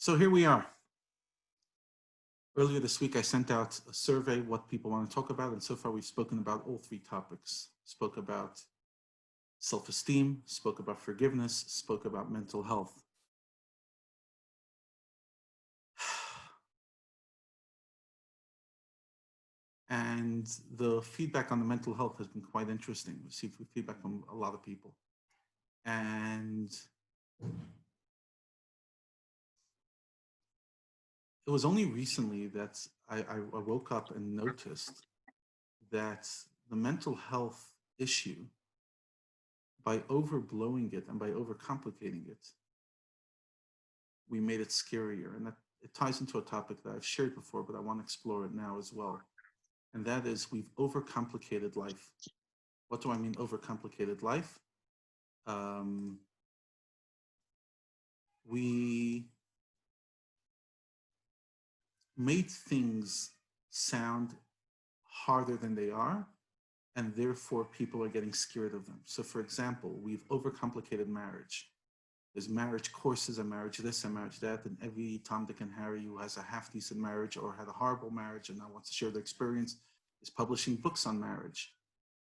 So here we are. Earlier this week, I sent out a survey, what people want to talk about. And so far, we've spoken about all three topics. Spoke about self-esteem, spoke about forgiveness, spoke about mental health. And the feedback on the mental health has been quite interesting. We received feedback from a lot of people. And it was only recently that I woke up and noticed that the mental health issue, by overblowing it and by overcomplicating it, we made it scarier. And that it ties into a topic that I've shared before, but I want to explore it now as well. And that is, we've overcomplicated life. What do I mean overcomplicated life? We made things sound harder than they are, and therefore people are getting scared of them. So for example, we've overcomplicated marriage. There's marriage courses and marriage this and marriage that, and every Tom, Dick, and Harry who has a half-decent marriage or had a horrible marriage and now wants to share their experience is publishing books on marriage.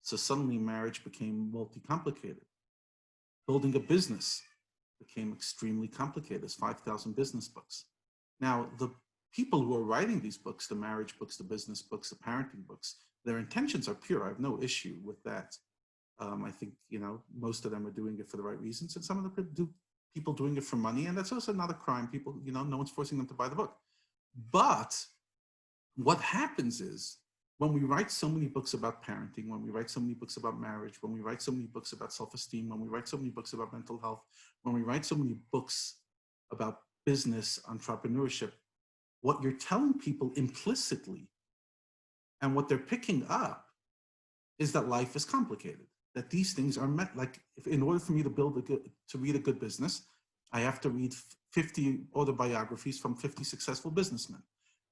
So suddenly marriage became multi-complicated. Building a business became extremely complicated. There's 5,000 business books. Now, the people who are writing these books, the marriage books, the business books, the parenting books, their intentions are pure. I have no issue with that. I think, most of them are doing it for the right reasons, and some of the people doing it for money, and that's also not a crime. People, no one's forcing them to buy the book. But what happens is, when we write so many books about parenting, when we write so many books about marriage, when we write so many books about self-esteem, when we write so many books about mental health, when we write so many books about business, entrepreneurship, what you're telling people implicitly and what they're picking up is that life is complicated, that these things are meant, like, if in order for me to read a good business, I have to read 50 autobiographies from 50 successful businessmen.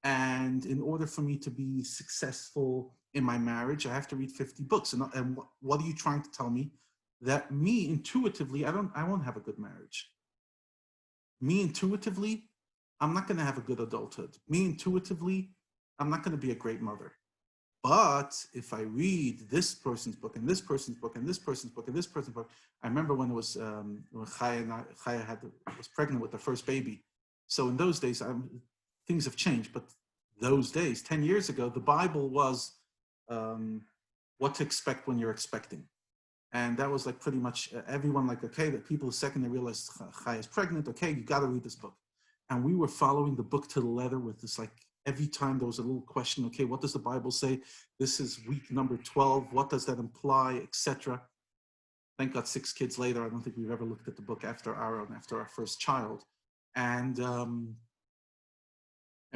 And in order for me to be successful in my marriage, I have to read 50 books. And what are you trying to tell me? That me intuitively, I won't have a good marriage. Me intuitively, I'm not going to have a good adulthood. Me intuitively, I'm not going to be a great mother. But if I read this person's book and this person's book and this person's book and this person's book, I remember when it was when Chaya was pregnant with the first baby. So in those days, things have changed, but those days, 10 years ago, the Bible was what to expect when you're expecting. And that was like pretty much everyone, like, okay, the people the second they realized Chaya is pregnant, okay, you got to read this book. And we were following the book to the letter with this, like, every time there was a little question, okay, what does the Bible say? This is week number 12. What does that imply, etc. Thank God 6 kids later, I don't think we've ever looked at the book after our first child. And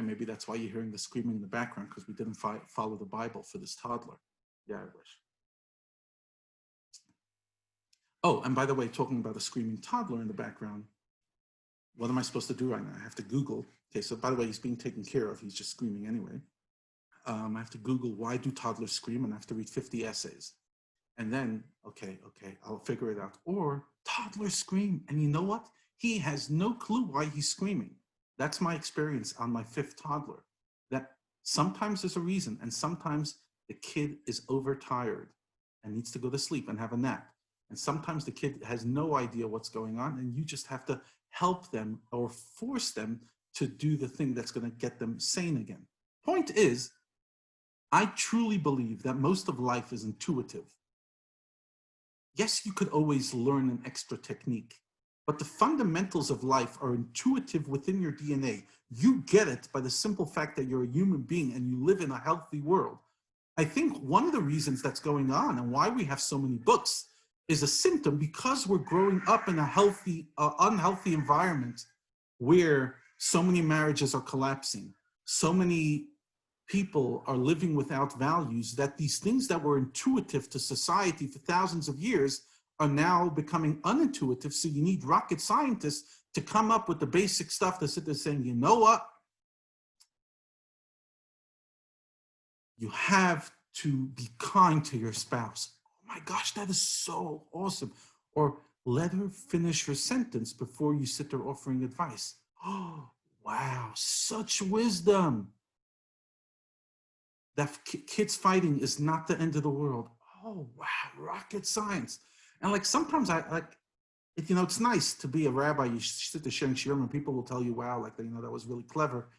maybe that's why you're hearing the screaming in the background, because we didn't follow the Bible for this toddler. Yeah, I wish. Oh, and by the way, talking about a screaming toddler in the background, what am I supposed to do right now? I have to Google. Okay, so by the way, he's being taken care of. He's just screaming anyway. I have to Google, why do toddlers scream? And I have to read 50 essays. And then, okay, I'll figure it out. Or toddlers scream. And you know what? He has no clue why he's screaming. That's my experience on my 5th toddler. That sometimes there's a reason, and sometimes the kid is overtired and needs to go to sleep and have a nap. And sometimes the kid has no idea what's going on, and you just have to help them or force them to do the thing that's going to get them sane again. Point is, I truly believe that most of life is intuitive. Yes, you could always learn an extra technique, but the fundamentals of life are intuitive within your DNA. You get it by the simple fact that you're a human being and you live in a healthy world. I think one of the reasons that's going on and why we have so many books is a symptom, because we're growing up in a healthy, unhealthy environment where so many marriages are collapsing, so many people are living without values, that these things that were intuitive to society for thousands of years are now becoming unintuitive. So you need rocket scientists to come up with the basic stuff to sit there saying, you know what? You have to be kind to your spouse. Oh my gosh, that is so awesome. Or let her finish her sentence before you sit there offering advice. Oh, Wow, such wisdom. That kids fighting is not the end of the world. Oh, wow, rocket science. And like sometimes I like, it's nice to be a rabbi. You sit there sharing shiurim and people will tell you, wow, like, that was really clever.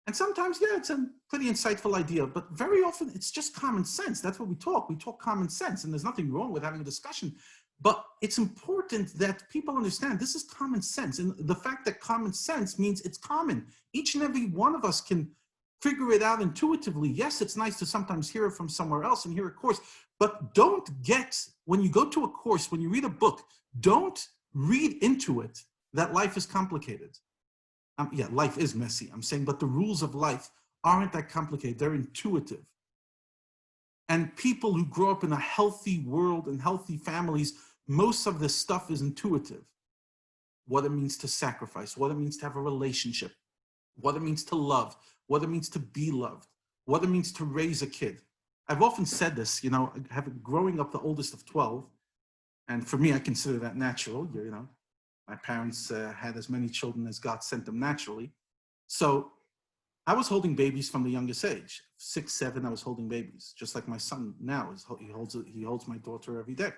And sometimes, yeah, it's a pretty insightful idea, but very often it's just common sense. That's what we talk. We talk common sense, and there's nothing wrong with having a discussion. But it's important that people understand this is common sense. And the fact that common sense means it's common. Each and every one of us can figure it out intuitively. Yes, it's nice to sometimes hear it from somewhere else and hear a course, but when you go to a course, when you read a book, don't read into it that life is complicated. Yeah, life is messy, I'm saying, but the rules of life aren't that complicated. They're intuitive. And people who grow up in a healthy world and healthy families, most of this stuff is intuitive. What it means to sacrifice, what it means to have a relationship, what it means to love, what it means to be loved, what it means to raise a kid. I've often said this, growing up the oldest of 12, and for me, I consider that natural, my parents had as many children as God sent them naturally. So I was holding babies from the youngest age. 6, 7, I was holding babies, just like my son now. He holds my daughter every day.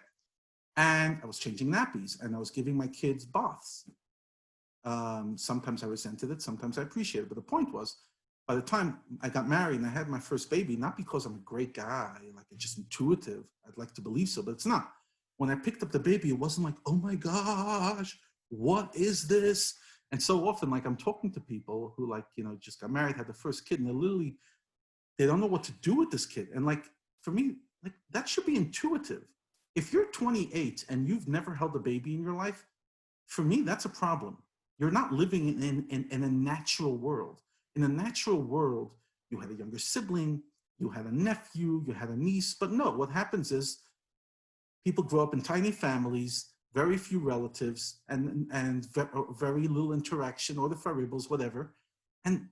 And I was changing nappies, and I was giving my kids baths. Sometimes I resented it, sometimes I appreciated it. But the point was, by the time I got married and I had my first baby, not because I'm a great guy, like it's just intuitive, I'd like to believe so, but it's not. When I picked up the baby, it wasn't like, oh my gosh, what is this? And so often, like I'm talking to people who just got married, had the first kid, and they don't know what to do with this kid. And like, for me, like that should be intuitive. If you're 28 and you've never held a baby in your life, for me, that's a problem. You're not living in a natural world. In a natural world, you had a younger sibling, you had a nephew, you had a niece, but no, what happens is people grow up in tiny families, very few relatives, and very little interaction, or the variables, whatever. And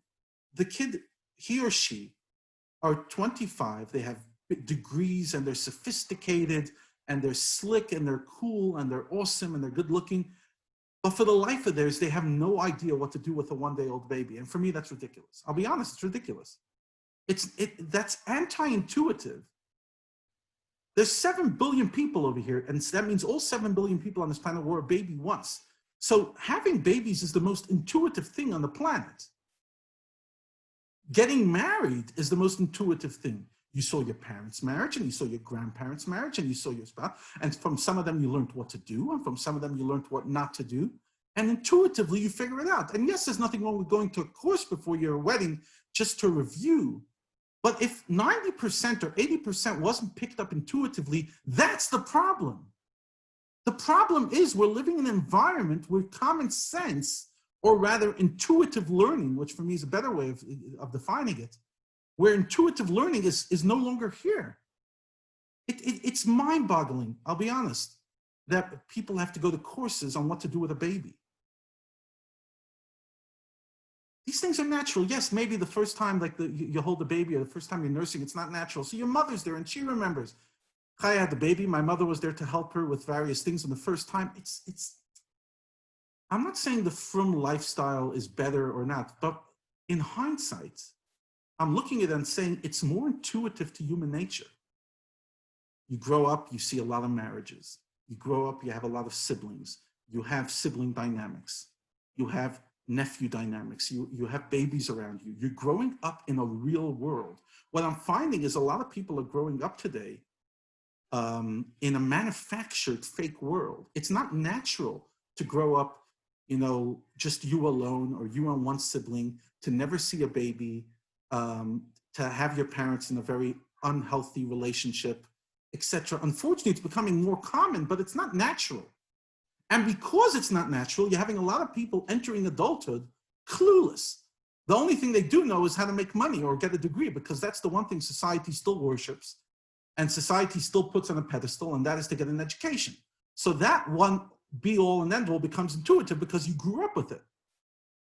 the kid, he or she, are 25, they have degrees, and they're sophisticated, and they're slick, and they're cool, and they're awesome, and they're good looking. But for the life of theirs, they have no idea what to do with a one-day-old baby. And for me, that's ridiculous. I'll be honest, it's ridiculous. That's anti-intuitive. There's 7 billion people over here, and that means all 7 billion people on this planet were a baby once. So having babies is the most intuitive thing on the planet. Getting married is the most intuitive thing. You saw your parents' marriage, and you saw your grandparents' marriage, and you saw your spouse. And from some of them, you learned what to do, and from some of them, you learned what not to do. And intuitively, you figure it out. And yes, there's nothing wrong with going to a course before your wedding just to review. But if 90% or 80% wasn't picked up intuitively, that's the problem. The problem is we're living in an environment where common sense, or rather intuitive learning, which for me is a better way of defining it, where intuitive learning is no longer here. It's mind-boggling, I'll be honest, that people have to go to courses on what to do with a baby. These things are natural. Yes, maybe the first time you hold the baby, or the first time you're nursing, it's not natural. So your mother's there and she remembers. Chaya had the baby. My mother was there to help her with various things. And the first time, I'm not saying the frum lifestyle is better or not, but in hindsight, I'm looking at it and saying it's more intuitive to human nature. You grow up, you see a lot of marriages. You grow up, you have a lot of siblings. You have sibling dynamics. You have nephew dynamics. You have babies around you. You're growing up in a real world. What I'm finding is a lot of people are growing up today in a manufactured fake world. It's not natural to grow up, just you alone, or you and one sibling, to never see a baby, to have your parents in a very unhealthy relationship, etc. Unfortunately, it's becoming more common, but it's not natural. And because it's not natural, you're having a lot of people entering adulthood clueless. The only thing they do know is how to make money or get a degree, because that's the one thing society still worships and society still puts on a pedestal, and that is to get an education. So that one be all and end all becomes intuitive because you grew up with it.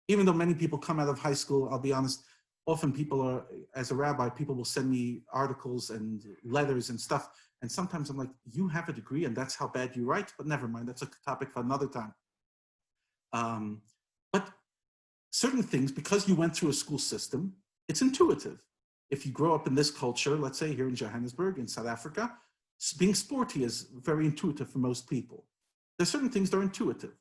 Even though many people come out of high school, I'll be honest, often as a rabbi, people will send me articles and letters and stuff. And sometimes I'm like, you have a degree and that's how bad you write, but never mind, that's a topic for another time. But certain things, because you went through a school system, it's intuitive. If you grow up in this culture, let's say here in Johannesburg, in South Africa, being sporty is very intuitive for most people. There's certain things that are intuitive.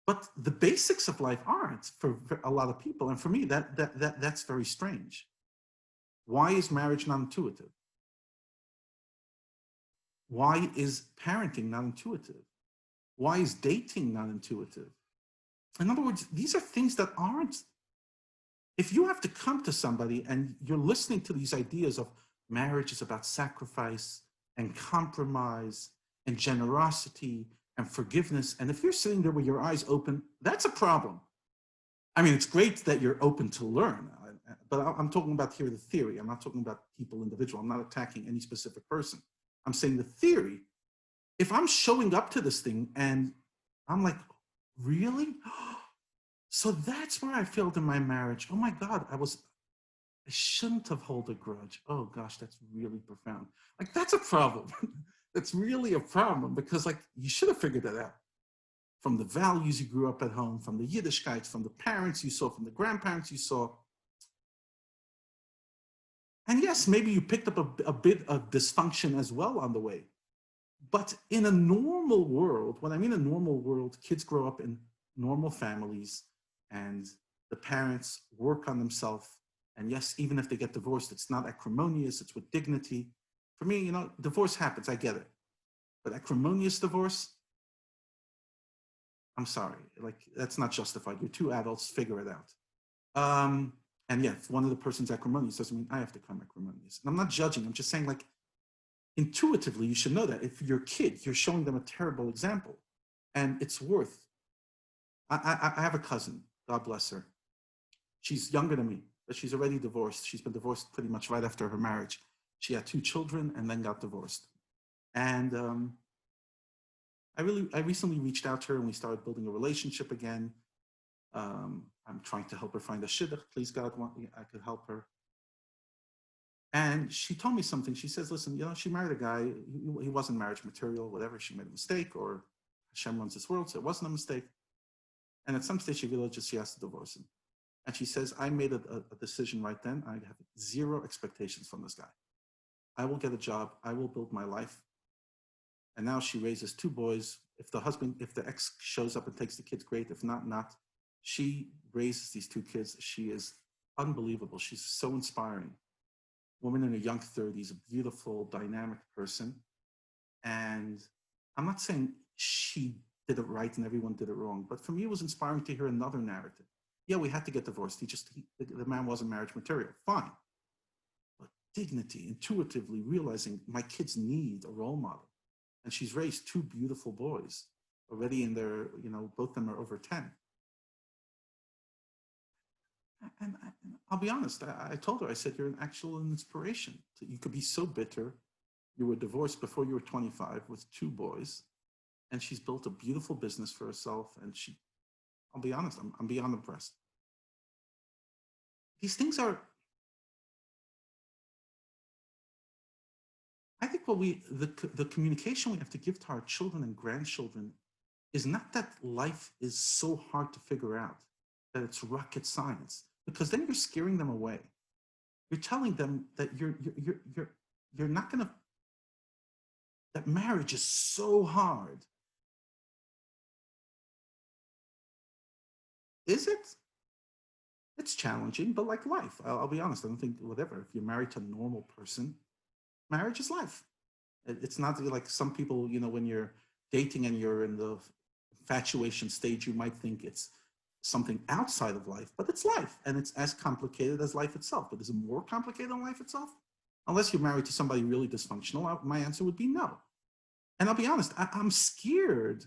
But the basics of life aren't for a lot of people. And for me, that's very strange. Why is marriage not intuitive? Why is parenting not intuitive? Why is dating not intuitive? In other words, these are things that aren't. If you have to come to somebody and you're listening to these ideas of marriage is about sacrifice and compromise and generosity and forgiveness, and if you're sitting there with your eyes open, that's a problem. I mean, it's great that you're open to learn, but I'm talking about here the theory. I'm not talking about people individual. I'm not attacking any specific person. I'm saying the theory. If I'm showing up to this thing and I'm like, really? So that's where I failed in my marriage. Oh my God, I shouldn't have held a grudge. Oh gosh, that's really profound. Like, that's a problem. That's really a problem, because like, you should have figured that out from the values you grew up at home, from the Yiddishkeit, from the parents you saw, from the grandparents you saw. And yes, maybe you picked up a bit of dysfunction as well on the way. But in a normal world, when I mean a normal world, kids grow up in normal families and the parents work on themselves. And yes, even if they get divorced, it's not acrimonious, it's with dignity. For me, you know, divorce happens, I get it. But acrimonious divorce, I'm sorry, like, that's not justified. You're two adults, figure it out. And yeah, if one of the person's acrimonious doesn't mean I have to come acrimonious. And I'm not judging, I'm just saying, like, intuitively, you should know that if your kid, you're showing them a terrible example, and it's worth. I have a cousin, God bless her. She's younger than me, but she's already divorced. She's been divorced pretty much right after her marriage. She had 2 children and then got divorced. And I recently reached out to her and we started building a relationship again. I'm trying to help her find a shidduch. Please God, I could help her. And she told me something. She says, listen, you know, she married a guy. He wasn't marriage material, whatever. She made a mistake, or Hashem runs this world, so it wasn't a mistake. And at some stage, she realized she has to divorce him. And she says, I made a decision right then. I have 0 expectations from this guy. I will get a job. I will build my life. And now she raises 2 boys. If the ex shows up and takes the kids, great. If not, not. She raises these 2 kids. She is unbelievable. She's so inspiring. Woman in her young 30s, a beautiful, dynamic person. And I'm not saying she did it right and everyone did it wrong, but for me, it was inspiring to hear another narrative. Yeah, we had to get divorced. The man wasn't marriage material. Fine. But dignity, intuitively realizing my kids need a role model. And she's raised 2 beautiful boys already in their, you know, both of them are over 10. And I'll be honest, I told her, I said, you're an actual inspiration. You could be so bitter. You were divorced before you were 25 with 2 boys, and she's built a beautiful business for herself. And I'll be honest, I'm beyond impressed. These things are, I think the communication we have to give to our children and grandchildren is not that life is so hard to figure out, that it's rocket science, because then you're scaring them away. You're telling them that you're not going to, that marriage is so hard. Is it? It's challenging, but like life, I'll be honest, I don't think, whatever, if you're married to a normal person, marriage is life. It's not like some people, you know, when you're dating and you're in the infatuation stage, you might think it's something outside of life, but it's life, and it's as complicated as life itself. But is it more complicated than life itself? Unless you're married to somebody really dysfunctional, my answer would be no. And I'll be honest, I'm scared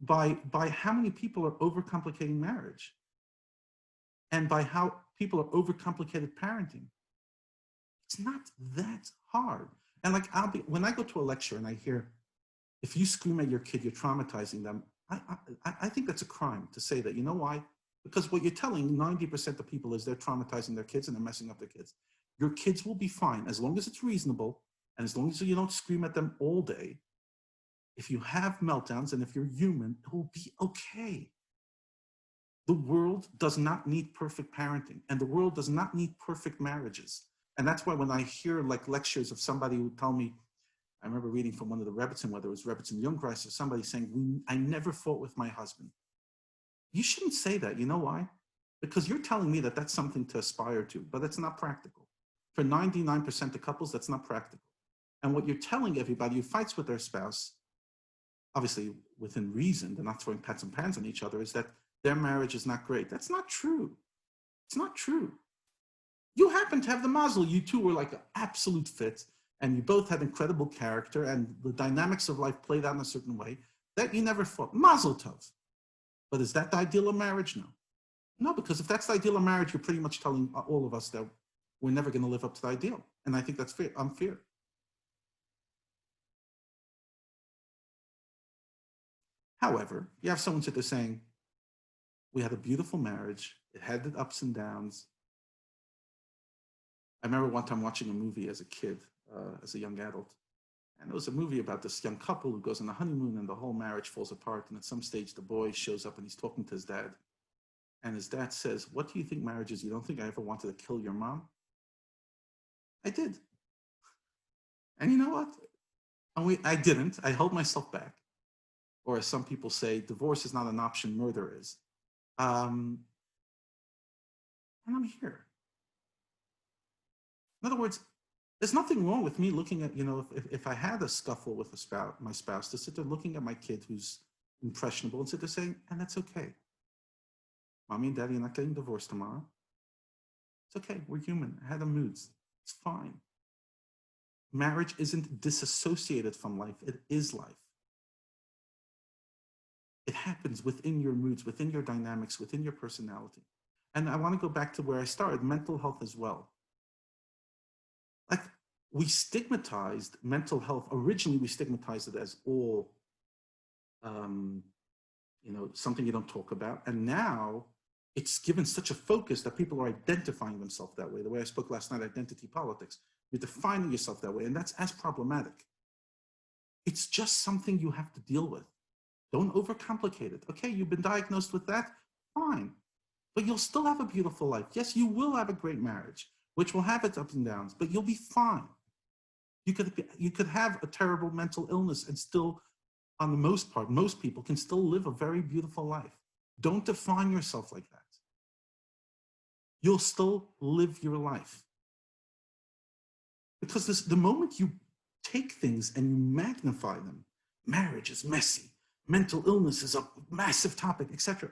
by how many people are overcomplicating marriage, and by how people are overcomplicated parenting. It's not that hard. And like, when I go to a lecture and I hear, if you scream at your kid, you're traumatizing them. I think that's a crime to say that. You know why? Because what you're telling 90% of people is they're traumatizing their kids and they're messing up their kids. Your kids will be fine as long as it's reasonable, and as long as you don't scream at them all day. If you have meltdowns and if you're human, it will be okay. The world does not need perfect parenting, and the world does not need perfect marriages. And that's why when I hear like lectures of somebody who tell me, I remember reading from one of the Rebbitzin, whether it was Rebbitzin Jungreis or somebody saying, I never fought with my husband. You shouldn't say that. You know why? Because you're telling me that that's something to aspire to, but it's not practical. For 99% of couples, that's not practical. And what you're telling everybody who fights with their spouse, obviously within reason, they're not throwing pots and pans on each other, is that their marriage is not great. That's not true. It's not true. You happen to have the mazel. You two were like an absolute fit, and you both had incredible character, and the dynamics of life played out in a certain way that you never fought. Mazel tov. But is that the ideal of marriage? No. No, because if that's the ideal of marriage, you're pretty much telling all of us that we're never going to live up to the ideal. And I think that's fair, unfair. However, you have someone sit there saying, we had a beautiful marriage. It had the ups and downs. I remember one time watching a movie as a kid, as a young adult. And it was a movie about this young couple who goes on a honeymoon and the whole marriage falls apart. And at some stage, the boy shows up and he's talking to his dad. And his dad says, what do you think marriage is? You don't think I ever wanted to kill your mom? I did. And you know what? I didn't. I held myself back. Or as some people say, divorce is not an option, murder is. And I'm here. In other words, there's nothing wrong with me looking at, if I had a scuffle with my spouse, to sit there looking at my kid who's impressionable and sit there saying, and that's okay. Mommy and daddy are not getting divorced tomorrow. It's okay. We're human. I had a moods. It's fine. Marriage isn't disassociated from life. It is life. It happens within your moods, within your dynamics, within your personality. And I want to go back to where I started, mental health as well. Like, we stigmatized mental health. Originally, we stigmatized it as all, something you don't talk about. And now it's given such a focus that people are identifying themselves that way. The way I spoke last night, identity politics. You're defining yourself that way, and that's as problematic. It's just something you have to deal with. Don't overcomplicate it. Okay, you've been diagnosed with that, fine. But you'll still have a beautiful life. Yes, you will have a great marriage, which will have its ups and downs, but you'll be fine. You could have a terrible mental illness and still, on the most part, most people can still live a very beautiful life. Don't define yourself like that. You'll still live your life. Because the moment you take things and you magnify them, marriage is messy, mental illness is a massive topic, etc.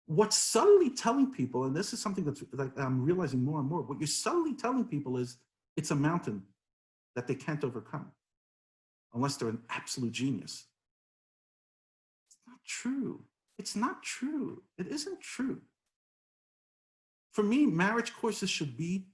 What's subtly telling people, and this is something that I'm realizing more and more, what you're subtly telling people is it's a mountain that they can't overcome unless they're an absolute genius. It's not true. It's not true. It isn't true. For me, marriage courses should be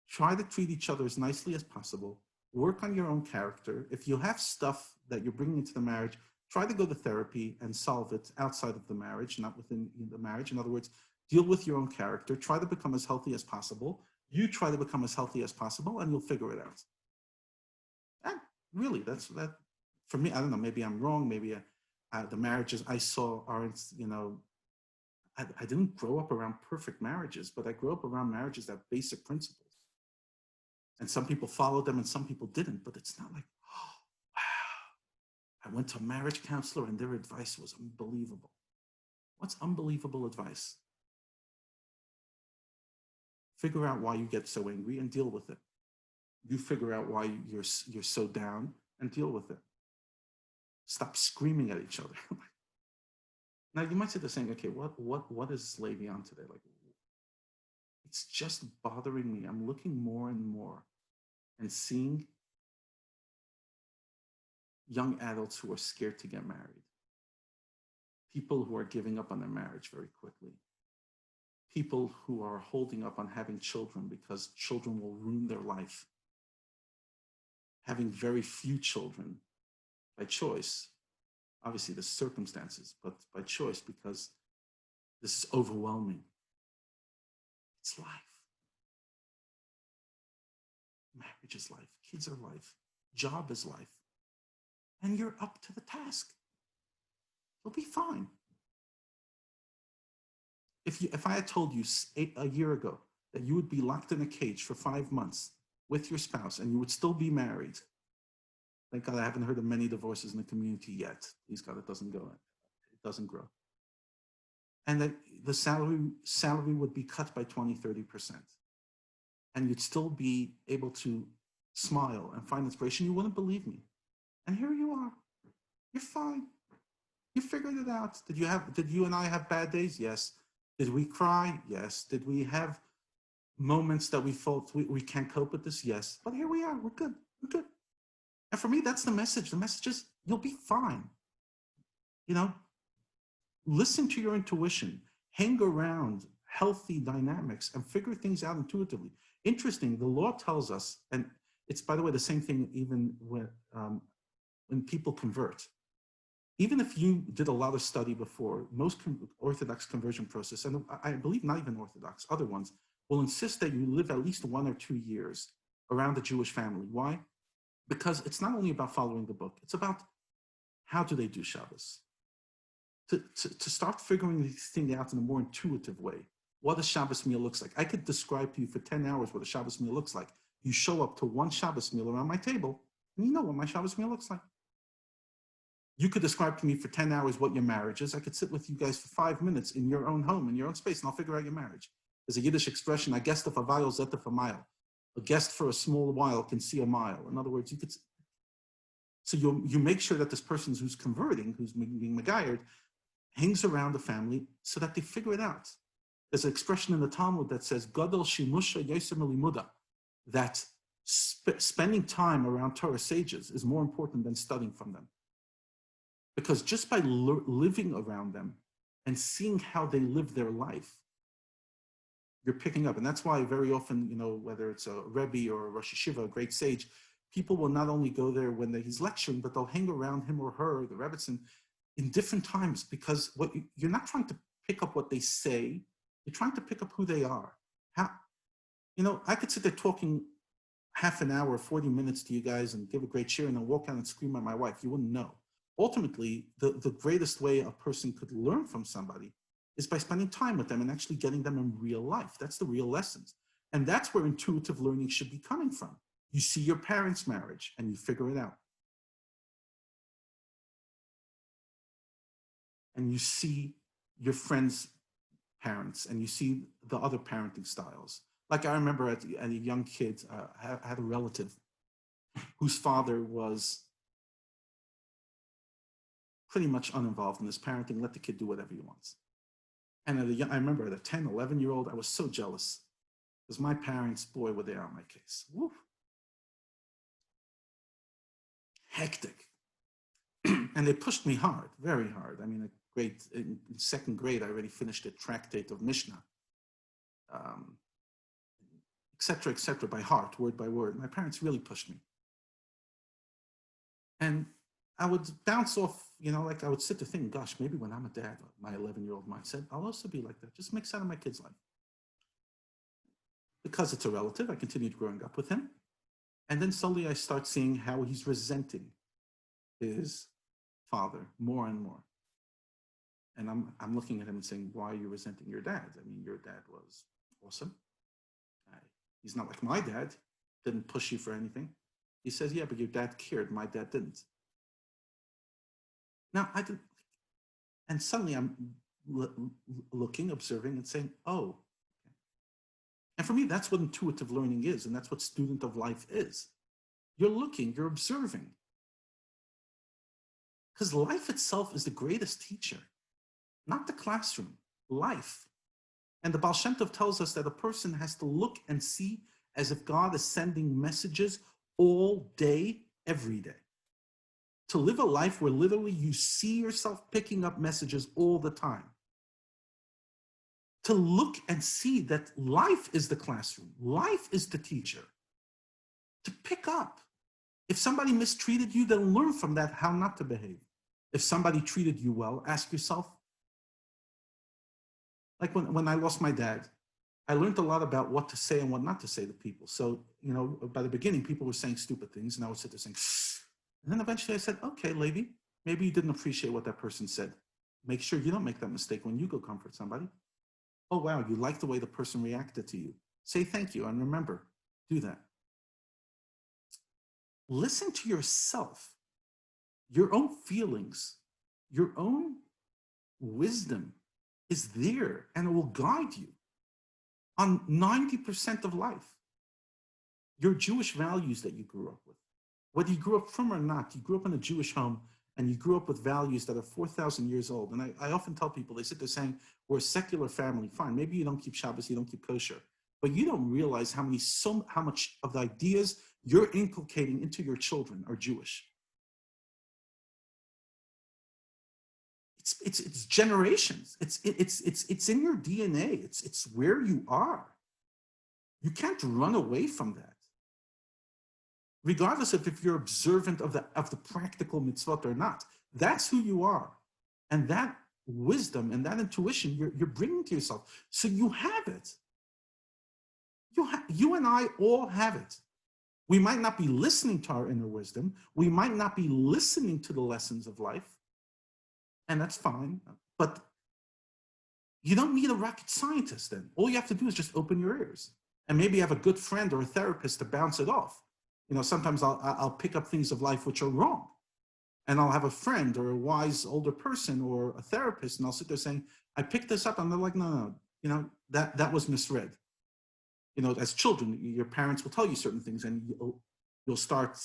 try to treat each other as nicely as possible, work on your own character. If you have stuff that you're bringing into the marriage, try to go to therapy and solve it outside of the marriage, not within the marriage. In other words, deal with your own character, try to become as healthy as possible. You try to become as healthy as possible and you'll figure it out. And really, that's that. For me, I don't know, maybe I'm wrong. Maybe the marriages I saw aren't, I didn't grow up around perfect marriages, but I grew up around marriages that have basic principles. And some people followed them and some people didn't, but it's not like, oh, wow. I went to a marriage counselor and their advice was unbelievable. What's unbelievable advice? Figure out why you get so angry and deal with it. You figure out why you're so down and deal with it. Stop screaming at each other. Now you might say the saying, okay, what is Le'Veon today? Like, it's just bothering me. I'm looking more and more and seeing young adults who are scared to get married. People who are giving up on their marriage very quickly. People who are holding up on having children because children will ruin their life. Having very few children by choice. Obviously, the circumstances, but by choice because this is overwhelming. It's life. Marriage is life. Kids are life. Job is life. And you're up to the task. You'll be fine. if I had told you a year ago that you would be locked in a cage for 5 months with your spouse and you would still be married, thank God I haven't heard of many divorces in the community yet. Please God, it doesn't grow. And that the salary would be cut by 20, 30%. And you'd still be able to smile and find inspiration. You wouldn't believe me. And here you are. You're fine. You figured it out. Did you and I have bad days? Yes. Did we cry? Yes. Did we have moments that we felt we can't cope with this? Yes. But here we are. We're good. We're good. And for me, that's the message. The message is you'll be fine. You know, listen to your intuition, hang around healthy dynamics and figure things out intuitively. Interesting, the law tells us, and it's, by the way, the same thing even when people convert. Even if you did a lot of study before, most Orthodox conversion process, and I believe not even Orthodox, other ones, will insist that you live at least 1 or 2 years around the Jewish family. Why? Because it's not only about following the book, it's about how do they do Shabbos. To start figuring these things out in a more intuitive way. What a Shabbos meal looks like. I could describe to you for 10 hours what a Shabbos meal looks like. You show up to one Shabbos meal around my table, and you know what my Shabbos meal looks like. You could describe to me for 10 hours what your marriage is. I could sit with you guys for 5 minutes in your own home, in your own space, and I'll figure out your marriage. There's a Yiddish expression, a guest of a while, zet of a mile. A guest for a small while can see a mile. In other words, so you make sure that this person who's converting, who's being megayered, hangs around the family so that they figure it out. There's an expression in the Talmud that says, Gadol shimusha yosem elimuda, that spending time around Torah sages is more important than studying from them. Because just by living around them and seeing how they live their life, you're picking up. And that's why very often, whether it's a Rebbe or a Rosh Yeshiva, a great sage, people will not only go there when he's lecturing, but they'll hang around him or her, the Rebbetzin, in different times, because you're not trying to pick up what they say, you're trying to pick up who they are. I could sit there talking half an hour, 40 minutes to you guys and give a great cheer and then walk out and scream at my wife. You wouldn't know. Ultimately, the greatest way a person could learn from somebody is by spending time with them and actually getting them in real life. That's the real lessons. And that's where intuitive learning should be coming from. You see your parents' marriage and you figure it out. And you see your friends' parents and you see the other parenting styles. Like I remember as a young kid, I had a relative whose father was pretty much uninvolved in his parenting, let the kid do whatever he wants. And I remember at a 10, 11-year-old, I was so jealous because my parents, boy, were they on my case. Woo. Hectic. And they pushed me hard, very hard. I mean, in second grade, I already finished a tractate of Mishnah, et cetera, by heart, word by word. My parents really pushed me. And I would bounce off, like I would sit to think, gosh, maybe when I'm a dad, my 11-year-old mindset, I'll also be like that. Just make sense of my kid's life. Because it's a relative, I continued growing up with him. And then slowly I start seeing how he's resenting his father more and more. And I'm looking at him and saying, why are you resenting your dad? I mean, your dad was awesome. He's not like my dad, didn't push you for anything. He says, yeah, but your dad cared. My dad didn't. Now, I didn't. And suddenly I'm looking, observing, and saying, oh. And for me, that's what intuitive learning is. And that's what student of life is. You're looking, you're observing. Because life itself is the greatest teacher, not the classroom, life. And the Baal Shem Tov tells us that a person has to look and see as if God is sending messages all day, every day. To live a life where literally you see yourself picking up messages all the time. To look and see that life is the classroom, life is the teacher. To pick up. If somebody mistreated you, then learn from that how not to behave. If somebody treated you well, ask yourself. Like when I lost my dad, I learned a lot about what to say and what not to say to people. So, by the beginning, people were saying stupid things, and I would sit there saying, and then eventually I said, okay, Levi, maybe you didn't appreciate what that person said. Make sure you don't make that mistake when you go comfort somebody. Oh, wow, you like the way the person reacted to you. Say thank you and remember, do that. Listen to yourself, your own feelings, your own wisdom is there and it will guide you on 90% of life. Your Jewish values that you grew up with, whether you grew up from or not, you grew up in a Jewish home and you grew up with values that are 4,000 years old. And I often tell people, they sit there saying, we're a secular family. Fine, maybe you don't keep Shabbos, you don't keep kosher, but you don't realize how much of the ideas you're inculcating into your children are Jewish. It's generations. It's in your DNA. It's where you are. You can't run away from that. Regardless of if you're observant of the practical mitzvot or not, that's who you are. And that wisdom and that intuition you're bringing to yourself. So you have it. You and I all have it. We might not be listening to our inner wisdom. We might not be listening to the lessons of life. And that's fine. But you don't need a rocket scientist then. All you have to do is just open your ears. And maybe have a good friend or a therapist to bounce it off. You know, sometimes I'll pick up things of life which are wrong. And I'll have a friend or a wise older person or a therapist, and I'll sit there saying, I picked this up. And they're like, no, you know, that was misread. You know, as children, your parents will tell you certain things and you'll start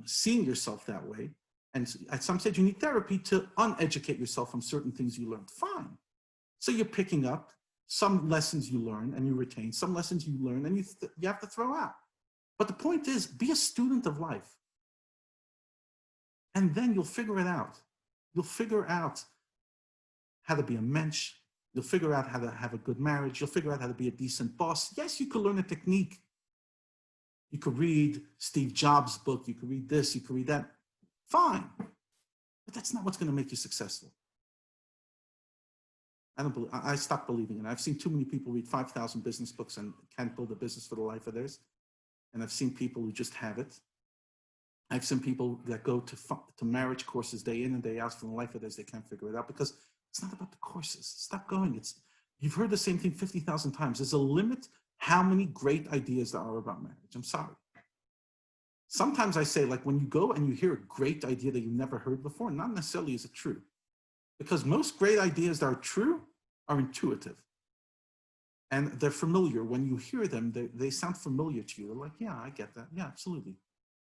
seeing yourself that way. And at some stage, you need therapy to uneducate yourself from certain things you learned. Fine. So you're picking up some lessons you learn and you retain, some lessons you learn and you have to throw out. But the point is, be a student of life. And then you'll figure it out. You'll figure out how to be a mensch. You'll figure out how to have a good marriage. You'll figure out how to be a decent boss. Yes, you could learn a technique. You could read Steve Jobs' book. You could read this. You could read that. Fine. But that's not what's going to make you successful. I stopped believing it. I've seen too many people read 5,000 business books and can't build a business for the life of theirs. And I've seen people who just have it. I've seen people that go to marriage courses day in and day out for the life of theirs. They can't figure it out because it's not about the courses. Stop going. You've heard the same thing 50,000 times. There's a limit how many great ideas there are about marriage. I'm sorry. Sometimes I say, like, when you go and you hear a great idea that you've never heard before, not necessarily is it true. Because most great ideas that are true are intuitive. And they're familiar. When you hear them, they sound familiar to you. They're like, yeah, I get that. Yeah, absolutely.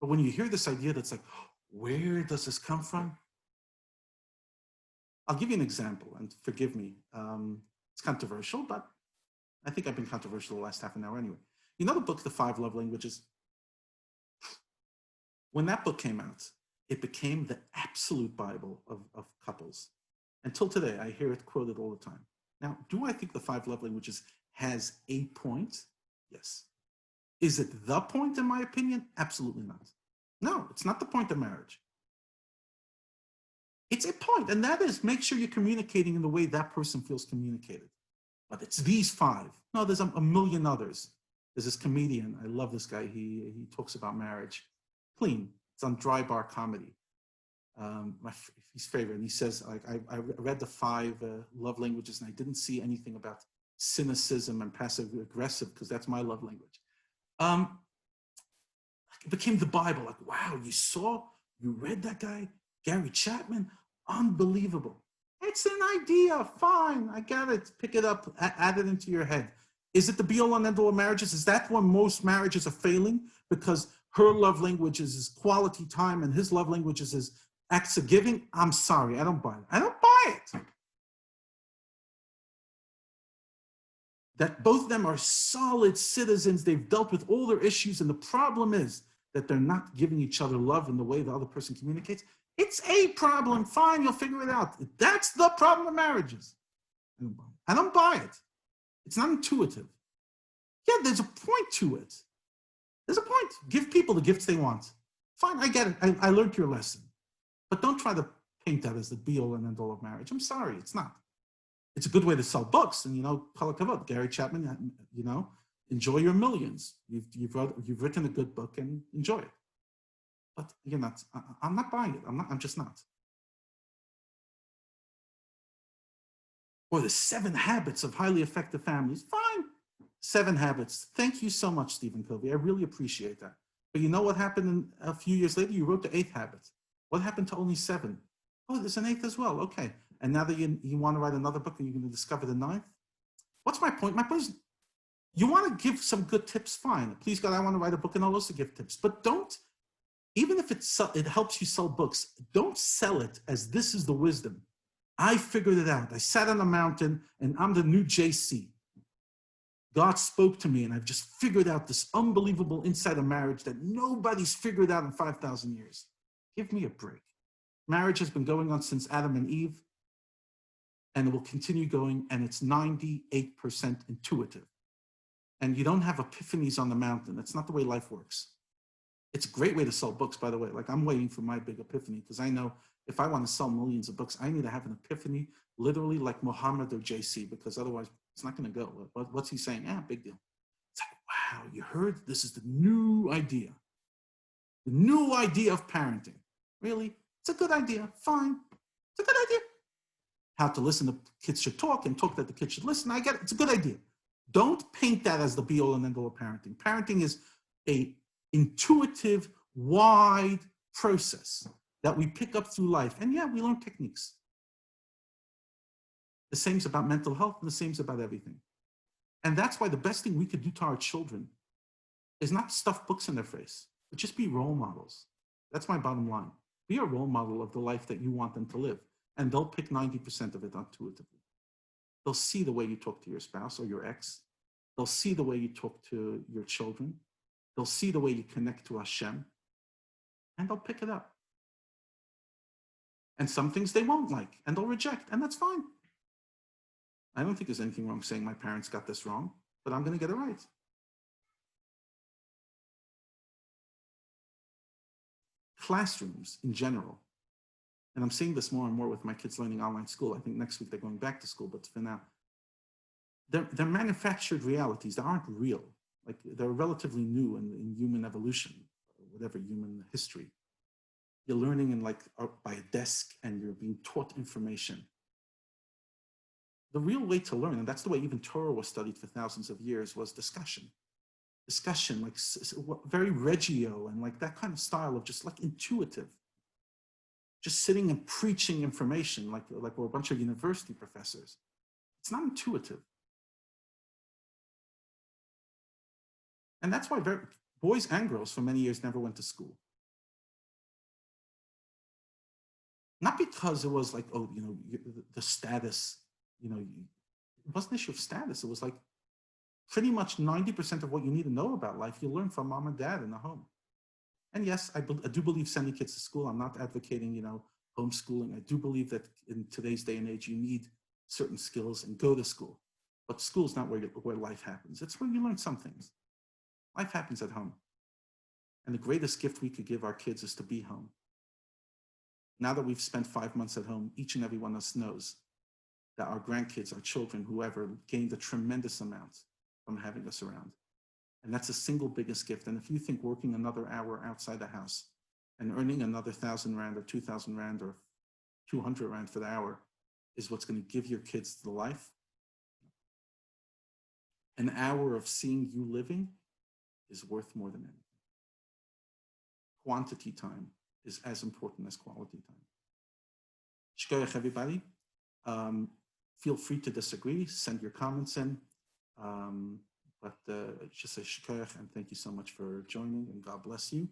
But when you hear this idea that's like, where does this come from? I'll give you an example, and forgive me. It's controversial, but I think I've been controversial the last half an hour anyway. You know the book, The 5 Love Languages? When that book came out, it became the absolute Bible of couples. Until today, I hear it quoted all the time. Now, do I think The 5 Love Languages has a point? Yes. Is it the point, in my opinion? Absolutely not. No, it's not the point of marriage. It's a point, and that is make sure you're communicating in the way that person feels communicated. But it's these 5. No, there's a million others. There's this comedian. I love this guy. He talks about marriage. Clean. It's on Dry Bar Comedy. His favorite. And he says, like, I read the 5 love languages and I didn't see anything about cynicism and passive aggressive because that's my love language. It became the Bible. Like, wow, you read that guy, Gary Chapman? Unbelievable. It's an idea. Fine. I get it. Pick it up. Add it into your head. Is it the be-all and end-all of marriages? Is that when most marriages are failing? Because her love languages is quality time and his love languages is acts of giving? I'm sorry. I don't buy it. I don't buy it. That both of them are solid citizens. They've dealt with all their issues. And the problem is that they're not giving each other love in the way the other person communicates. It's a problem. Fine, you'll figure it out. That's the problem of marriages. I don't buy it. It's not intuitive. Yeah, there's a point to it. There's a point. Give people the gifts they want. Fine, I get it. I learned your lesson. But don't try to paint that as the be-all and end-all of marriage. I'm sorry, it's not. It's a good way to sell books. And, kol hakavod, Gary Chapman, enjoy your millions. You've written a good book and enjoy it. But you're not. I'm not buying it. I'm just not. or the 7 habits of highly effective families. Fine. 7 habits. Thank you so much, Stephen Covey. I really appreciate that. But you know what happened a few years later? You wrote the 8th habit. What happened to only 7? Oh, there's an 8th as well. Okay. And now that you want to write another book and you're going to discover the 9th? What's my point? My point is, you want to give some good tips, fine. Please, God, I want to write a book and I'll also give tips. But don't, even if it helps you sell books, don't sell it as this is the wisdom. I figured it out. I sat on a mountain and I'm the new JC. God spoke to me and I've just figured out this unbelievable insight of marriage that nobody's figured out in 5,000 years. Give me a break. Marriage has been going on since Adam and Eve, and it will continue going, and it's 98% intuitive. And you don't have epiphanies on the mountain. That's not the way life works. It's a great way to sell books, by the way. Like, I'm waiting for my big epiphany because I know if I want to sell millions of books, I need to have an epiphany, literally like Muhammad or JC, because otherwise it's not going to go. What's he saying? Yeah, big deal. It's like, wow, you heard? This is the new idea. The new idea of parenting. Really? It's a good idea. Fine. It's a good idea. How to listen to kids should talk and talk that the kids should listen. I get it. It's a good idea. Don't paint that as the be-all and end-all of parenting. Parenting is an intuitive, wide process that we pick up through life. And yeah, we learn techniques. The same is about mental health, and the same is about everything. And that's why the best thing we could do to our children is not stuff books in their face, but just be role models. That's my bottom line. Be a role model of the life that you want them to live. And they'll pick 90% of it intuitively. They'll see the way you talk to your spouse or your ex. They'll see the way you talk to your children. They'll see the way you connect to Hashem. And they'll pick it up. And some things they won't like, and they'll reject, and that's fine. I don't think there's anything wrong saying my parents got this wrong, but I'm going to get it right. Classrooms in general, and I'm seeing this more and more with my kids learning online school. I think next week they're going back to school, but for now, they're manufactured realities that aren't real. Like, they're relatively new in human evolution, whatever human history. You're learning in by a desk and you're being taught information. The real way to learn, and that's the way even Torah was studied for thousands of years, was discussion. Discussion, like very Reggio and like that kind of style of just like intuitive. Just sitting and preaching information like we're a bunch of university professors. It's not intuitive. And that's why boys and girls for many years never went to school. Not because it was like, oh, the status, it wasn't an issue of status. It was like pretty much 90% of what you need to know about life, you learn from mom and dad in the home. And yes, I do believe sending kids to school. I'm not advocating, homeschooling. I do believe that in today's day and age, you need certain skills and go to school. But school's not where life happens. It's where you learn some things. Life happens at home. And the greatest gift we could give our kids is to be home. Now that we've spent 5 months at home, each and every one of us knows that our grandkids, our children, whoever, gained a tremendous amount from having us around. And that's the single biggest gift. And if you think working another hour outside the house and earning another 1,000 Rand or 2,000 Rand or 200 Rand for the hour is what's going to give your kids the life, an hour of seeing you living is worth more than anything. Quantity time is as important as quality time. Shkoyach, everybody. Feel free to disagree, send your comments in. But just say shkoyach and thank you so much for joining, and God bless you.